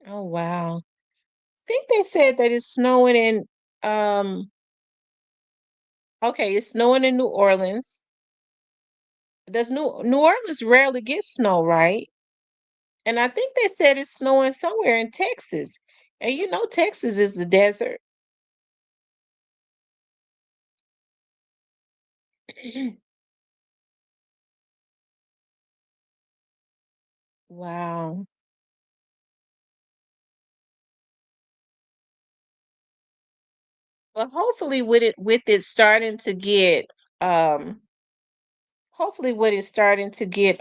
Oh wow. Think they said that it's snowing in um okay, it's snowing in New Orleans. Does New Orleans rarely get snow, right? And I think they said it's snowing somewhere in Texas. And Texas is the desert. Wow. But hopefully with it starting to get um hopefully with it starting to get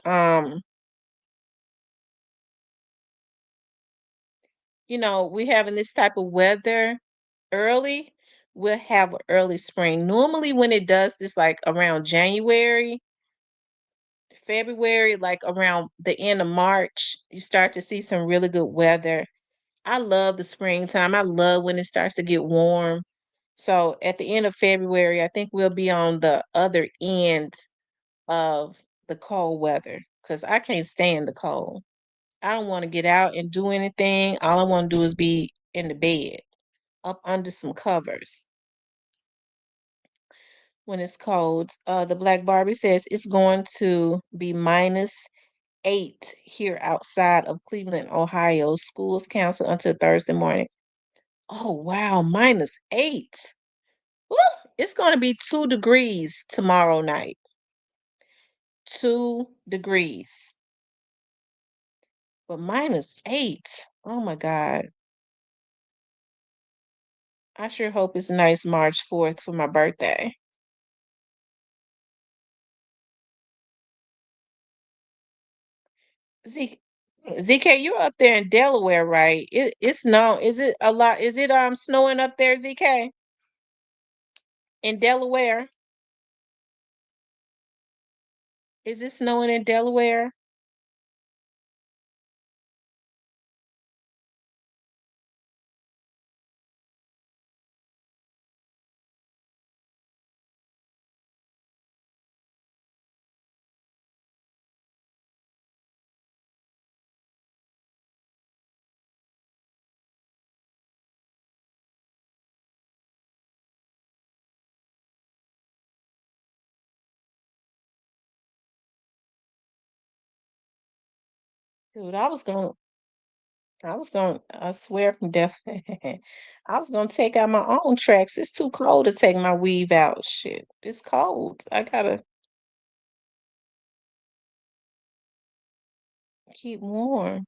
we having this type of weather early, we'll have an early spring. Normally when it does this like around January, February, like around the end of March, you start to see some really good weather. I love the springtime. I love when it starts to get warm. So at the end of February, I think we'll be on the other end of the cold weather because I can't stand the cold. I don't want to get out and do anything. All I want to do is be in the bed, up under some covers when it's cold. The Black Barbie says it's going to be -8 here outside of Cleveland, Ohio. Schools canceled until Thursday morning. Oh, wow, -8. Woo! It's going to be 2 degrees tomorrow night. 2 degrees. But -8. Oh my God. I sure hope it's nice March 4th for my birthday. Z ZK, you're up there in Delaware, right? It's snow. Is it a lot? Is it snowing up there, ZK? In Delaware? Is it snowing in Delaware? Dude, I swear from death, I was gonna take out my own tracks. It's too cold to take my weave out. Shit, it's cold. I gotta keep warm.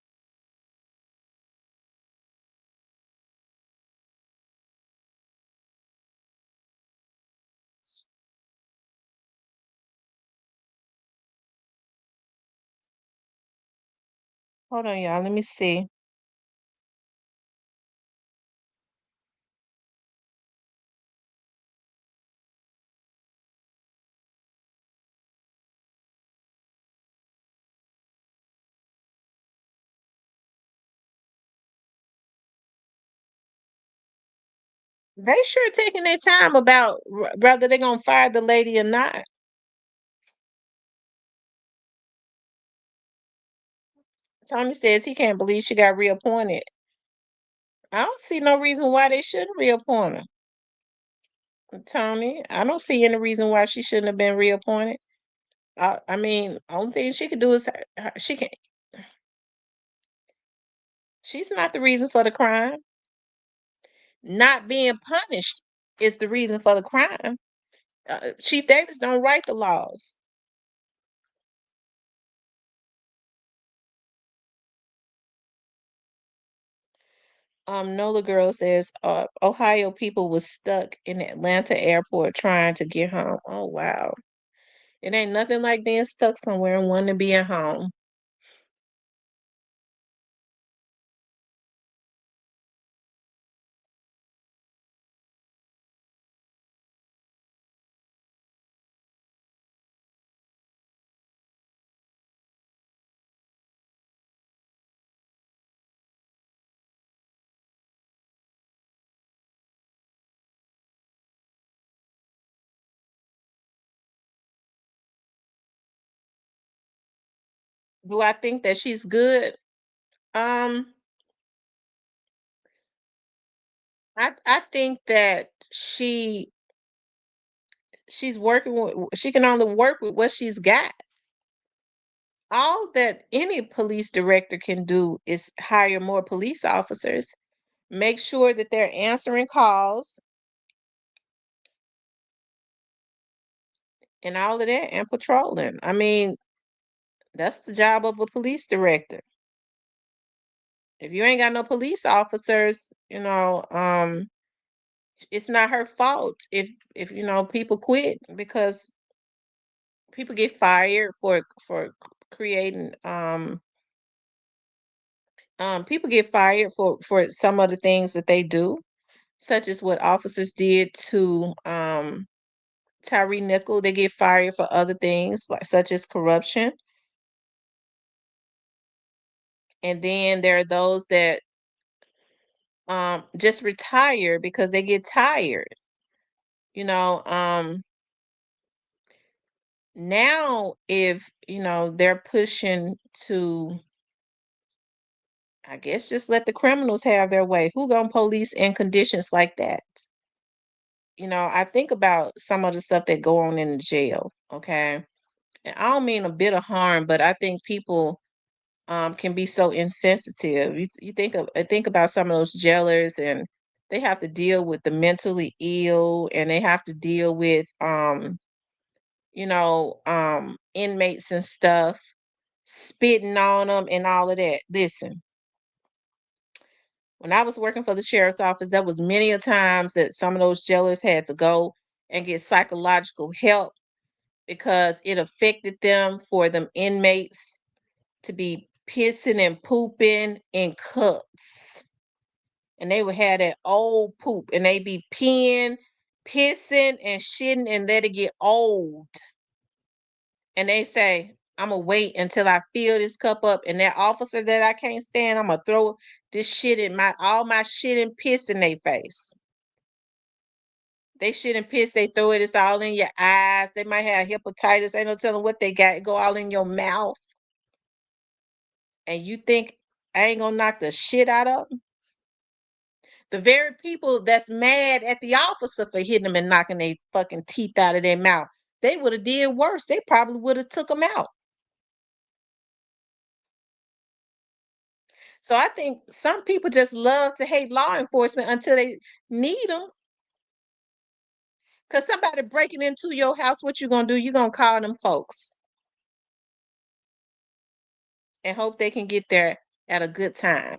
Hold on, y'all. Let me see. They sure taking their time about whether they're gonna fire the lady or not. Tommy says he can't believe she got reappointed. I don't see no reason why they shouldn't reappoint her. Tony, I don't see any reason why she shouldn't have been reappointed. I mean, only thing she could do is she can. She's not the reason for the crime. Not being punished is the reason for the crime. Chief Davis don't write the laws. Nola Girl says Ohio people was stuck in Atlanta airport trying to get home. Oh wow. It ain't nothing like being stuck somewhere and wanting to be at home. Do I think that she's good? Um, I think that she's working with she can only work with what she's got. All that any police director can do is hire more police officers, make sure that they're answering calls and all of that and patrolling. I mean, that's the job of a police director. If you ain't got no police officers, it's not her fault if people quit because people get fired for creating people get fired for some of the things that they do, such as what officers did to Tyree Nickel. They get fired for other things like such as corruption. And then there are those that just retire because they get tired. You know, now if they're pushing to, I guess, just let the criminals have their way. Who gonna police in conditions like that? I think about some of the stuff that go on in the jail. Okay, and I don't mean a bit of harm, but I think people can be so insensitive. You think about some of those jailers, and they have to deal with the mentally ill, and they have to deal with inmates and stuff, spitting on them and all of that. Listen, When I was working for the sheriff's office, there was many a times that some of those jailers had to go and get psychological help because it affected them for them inmates to be pissing and pooping in cups. And they would have that old poop and they be peeing, pissing, and shitting and let it get old. And they say, I'm gonna wait until I fill this cup up. And that officer that I can't stand, I'm gonna throw this shit in all my shit and piss in their face. They shit and piss, they throw it, it's all in your eyes. They might have hepatitis, ain't no telling what they got, it go all in your mouth. And you think I ain't gonna knock the shit out of them? The very people that's mad at the officer for hitting them and knocking their fucking teeth out of their mouth, they would have did worse. They probably would have took them out. So I think some people just love to hate law enforcement until they need them. Cause somebody breaking into your house, what you gonna do? You gonna call them folks and hope they can get there at a good time.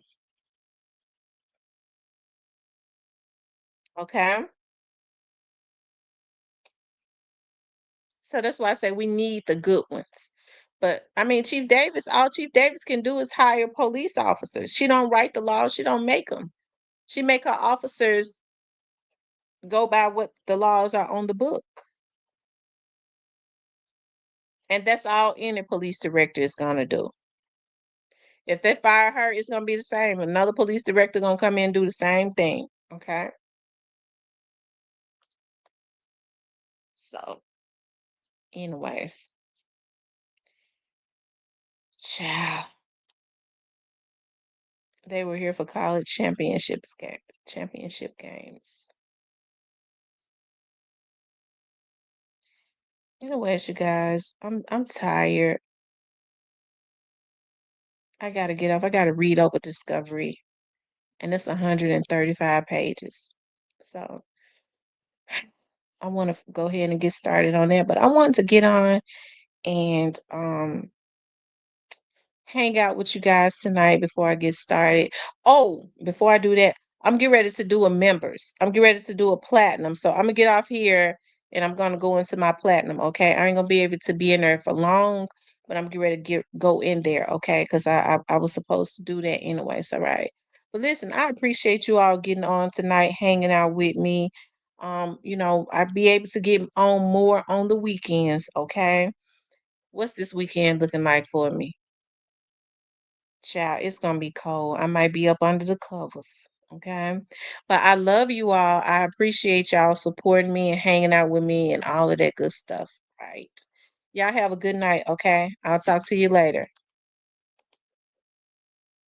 Okay. So that's why I say we need the good ones. But I mean, all Chief Davis can do is hire police officers. She don't write the laws. She don't make them. She make her officers go by what the laws are on the book. And that's all any police director is gonna do. If they fire her, it's gonna be the same. Another police director gonna come in and do the same thing. Okay. So, anyways, child, they were here for college championship games. Anyways, you guys, I'm tired. I gotta get off. I gotta read over Discovery, and it's 135 pages. So I want to go ahead and get started on that. But I want to get on and hang out with you guys tonight before I get started. Oh, before I do that, I'm getting ready to do a members. I'm getting ready to do a platinum. So I'm gonna get off here and I'm gonna go into my platinum. Okay, I ain't gonna be able to be in there for long, but I'm getting ready to go in there. Okay, because I was supposed to do that anyways. All right. But listen, I appreciate you all getting on tonight, hanging out with me. I'd be able to get on more on the weekends. Okay. What's this weekend looking like for me? Child, it's gonna be cold. I might be up under the covers. Okay. But I love you all. I appreciate y'all supporting me and hanging out with me and all of that good stuff. Right. Y'all have a good night. Okay. I'll talk to you later.